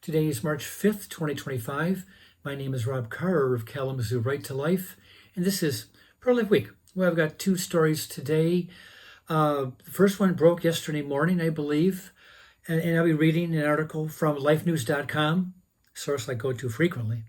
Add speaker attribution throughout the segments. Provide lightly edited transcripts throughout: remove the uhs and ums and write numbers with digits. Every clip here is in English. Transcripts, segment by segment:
Speaker 1: Today is March 5th, 2025. My name is Rob Carr of Kalamazoo Right to Life, and this is Pro-Life Week. Well, I've got two stories today. The first one broke yesterday morning, I believe, and I'll be reading an article from lifenews.com, a source I go to frequently.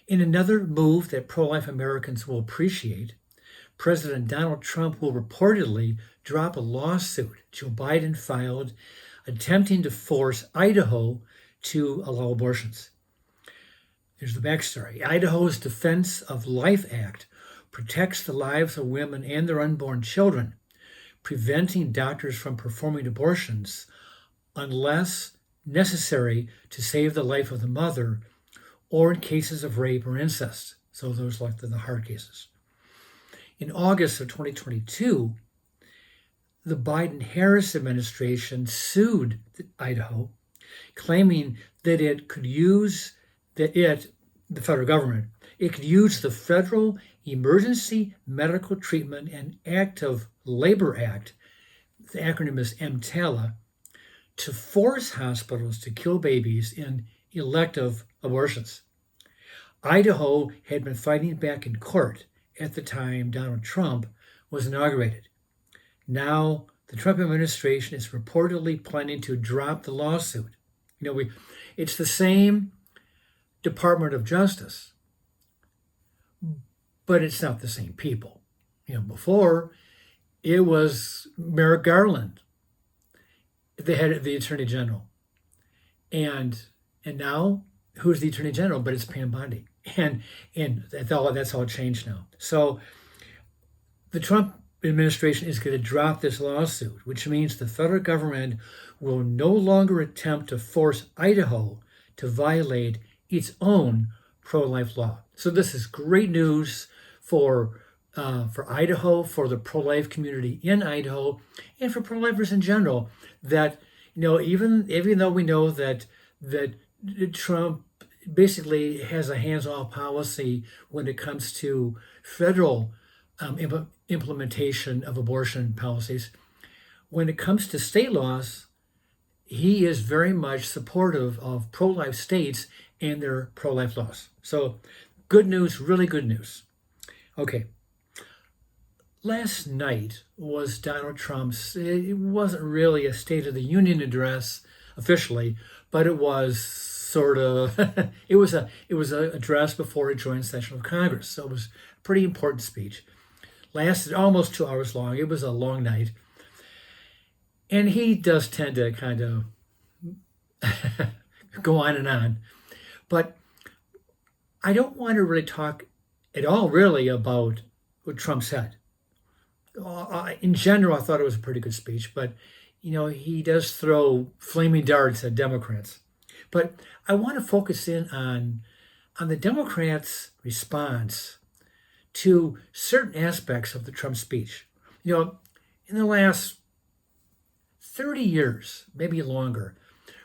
Speaker 1: In another move that pro-life Americans will appreciate, President Donald Trump will reportedly drop a lawsuit Joe Biden filed attempting to force Idaho to allow abortions. Here's the backstory. Idaho's Defense of Life Act protects the lives of women and their unborn children, preventing doctors from performing abortions unless necessary to save the life of the mother or in cases of rape or incest. So those like the hard cases. In August of 2022, the Biden-Harris administration sued Idaho, claiming that the federal government, it could use the Federal Emergency Medical Treatment and Active Labor Act, the acronym is EMTALA, to force hospitals to kill babies in elective abortions. Idaho had been fighting back in court at the time Donald Trump was inaugurated. Now, the Trump administration is reportedly planning to drop the lawsuit. It's the same Department of Justice, but it's not the same people. Before it was Merrick Garland, the head of the Attorney General, and now who's the Attorney General? But it's Pam Bondi, and that's all changed now. So the Trump administration is going to drop this lawsuit, which means the federal government will no longer attempt to force Idaho to violate its own pro-life law. So this is great news for Idaho, for the pro-life community in Idaho, and for pro-lifers in general. That even though we know that Trump basically has a hands-off policy when it comes to federal implementation of abortion policies, when it comes to state laws, he is very much supportive of pro-life states and their pro-life laws. So good news, really good news. Okay. Last night was Donald Trump's, it wasn't really a State of the Union address officially, but it was sort of, it was an address before a joint session of Congress. So it was a pretty important speech. Lasted almost 2 hours long. It was a long night. And he does tend to kind of go on and on. But I don't want to really talk at all really about what Trump said. In general, I thought it was a pretty good speech, but he does throw flaming darts at Democrats. But I want to focus in on the Democrats' response to certain aspects of the Trump speech. In the last 30 years, maybe longer,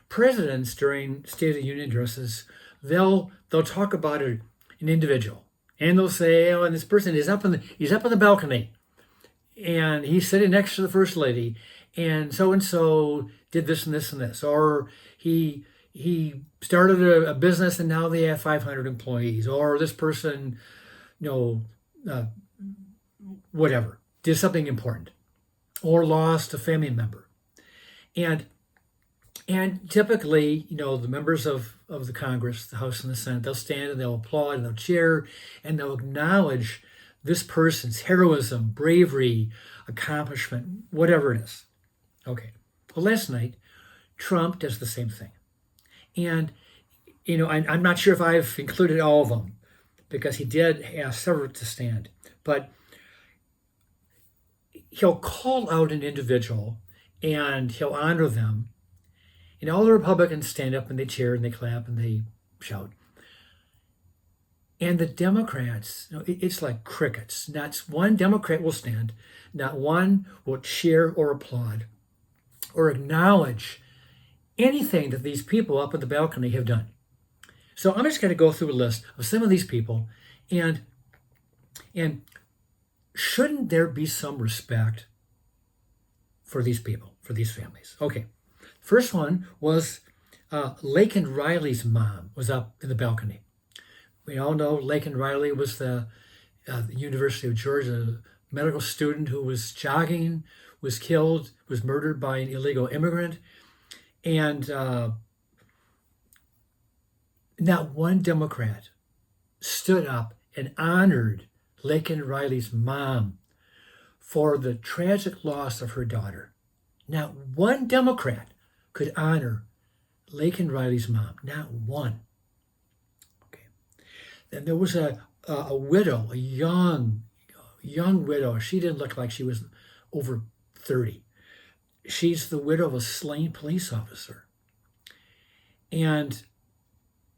Speaker 1: presidents during State of the Union addresses, they'll talk about an individual, and they'll say, "Oh, and this person is up on the balcony, and he's sitting next to the first lady, and so did this and this and this, or he started a business and now they have 500 employees, or this person, whatever, did something important, or lost a family member." And typically, the members of the Congress, the House and the Senate, they'll stand and they'll applaud and they'll cheer and they'll acknowledge this person's heroism, bravery, accomplishment, whatever it is. Okay. Well, last night, Trump does the same thing. And, I'm not sure if I've included all of them because he did ask several to stand. But he'll call out an individual and he'll honor them. And all the Republicans stand up and they cheer and they clap and they shout. And the Democrats, it's like crickets. Not one Democrat will stand. Not one will cheer or applaud or acknowledge anything that these people up at the balcony have done. So I'm just going to go through a list of some of these people, and shouldn't there be some respect for these people, for these families? Okay. First one was Laken Riley's mom was up in the balcony. We all know Laken Riley was the University of Georgia medical student who was jogging, was killed, was murdered by an illegal immigrant. And not one Democrat stood up and honored Laken Riley's mom for the tragic loss of her daughter. Not one Democrat could honor Laken Riley's mom. Not one. Okay. Then there was a widow, a young widow. She didn't look like she was over 30. She's the widow of a slain police officer. And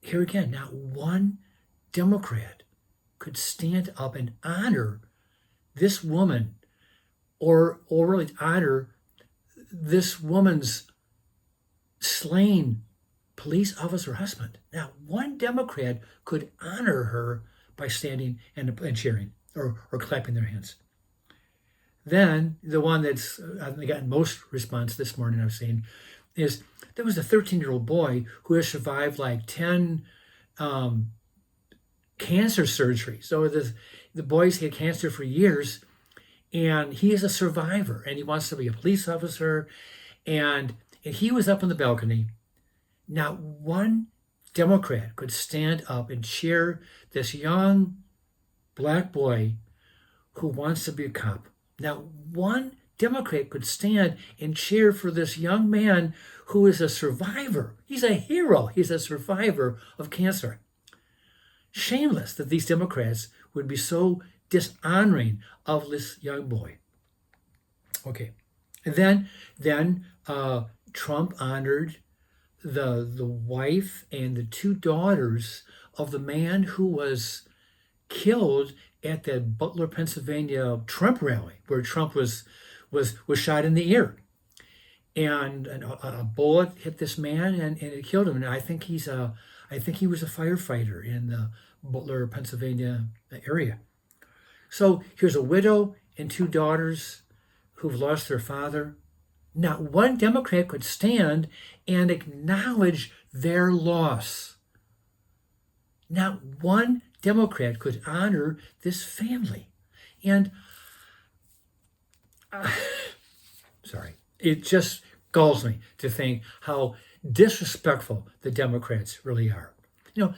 Speaker 1: here again, not one Democrat could stand up and honor this woman or really honor this woman's slain police officer husband. Not one Democrat could honor her by standing and cheering or clapping their hands. Then the one that's gotten most response this morning I've seen is there was a 13-year-old boy who has survived like 10 cancer surgeries. So the boy's had cancer for years, and he is a survivor, and he wants to be a police officer, and he was up on the balcony. Not one Democrat could stand up and cheer this young black boy who wants to be a cop. Not one Democrat could stand and cheer for this young man who is a survivor. He's a hero. He's a survivor of cancer. Shameless that these Democrats would be so dishonoring of this young boy. Okay, and then Trump honored the wife and the two daughters of the man who was killed at that Butler, Pennsylvania Trump rally, where Trump was shot in the ear, and a bullet hit this man and it killed him. And I think he was a firefighter in the Butler, Pennsylvania area. So here's a widow and two daughters who've lost their father. Not one Democrat could stand and acknowledge their loss. Not one Democrat could honor this family. And sorry, it just galls me to think how disrespectful the Democrats really are. You know,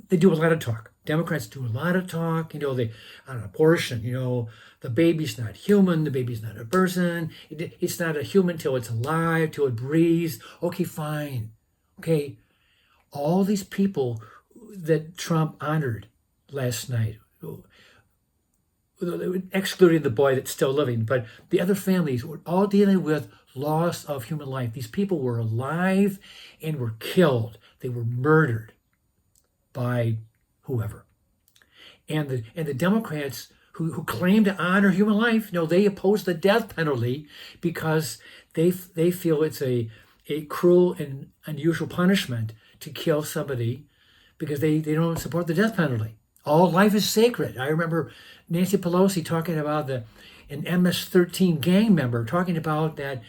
Speaker 1: they do a lot of talk. Democrats do a lot of talk. You know, they on abortion. You know, the baby's not human. The baby's not a person. It's not a human till it's alive, till it breathes. Okay, fine. Okay, all these people that Trump honored last night, excluding the boy that's still living, but the other families were all dealing with loss of human life. These people were alive and were killed. They were murdered by whoever. And the Democrats who claim to honor human life, they oppose the death penalty because they feel it's a cruel and unusual punishment to kill somebody because they don't support the death penalty. All life is sacred. I remember Nancy Pelosi talking about an MS-13 gang member talking about that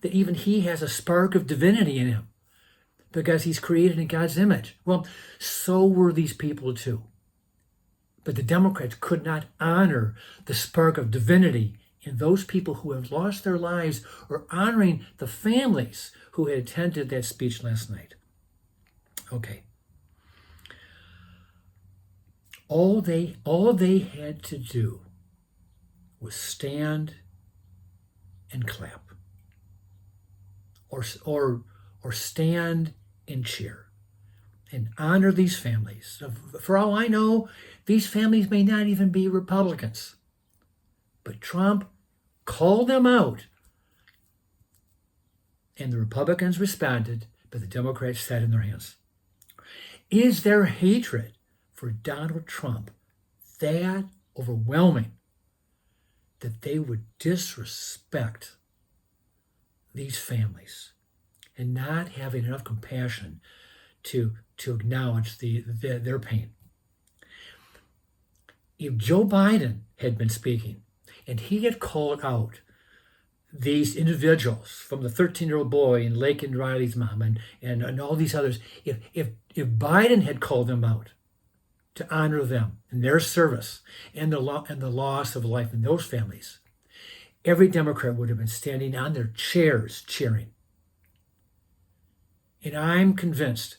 Speaker 1: even he has a spark of divinity in him because he's created in God's image. Well, so were these people too. But the Democrats could not honor the spark of divinity in those people who have lost their lives or honoring the families who had attended that speech last night. Okay. All they had to do was stand and clap, or stand and cheer, and honor these families. For all I know, these families may not even be Republicans, but Trump called them out, and the Republicans responded, but the Democrats sat in their hands. Is their hatred for Donald Trump that overwhelming that they would disrespect these families and not having enough compassion to acknowledge their pain? If Joe Biden had been speaking and he had called out these individuals, from the 13-year-old boy and Lake and Riley's mom and all these others, if Biden had called them out to honor them and their service and the loss of life in those families, every Democrat would have been standing on their chairs cheering. And I'm convinced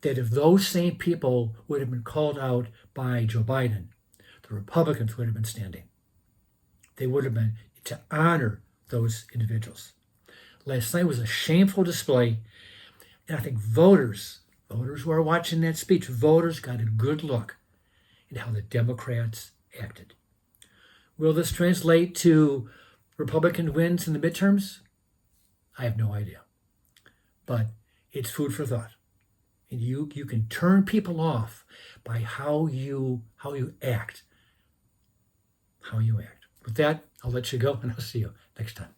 Speaker 1: that if those same people would have been called out by Joe Biden, the Republicans would have been standing. They would have been to honor those individuals. Last night was a shameful display, and I think voters who are watching that speech, voters got a good look at how the Democrats acted. Will this translate to Republican wins in the midterms? I have no idea. But it's food for thought. And you can turn people off by how you act. How you act. With that, I'll let you go, and I'll see you next time.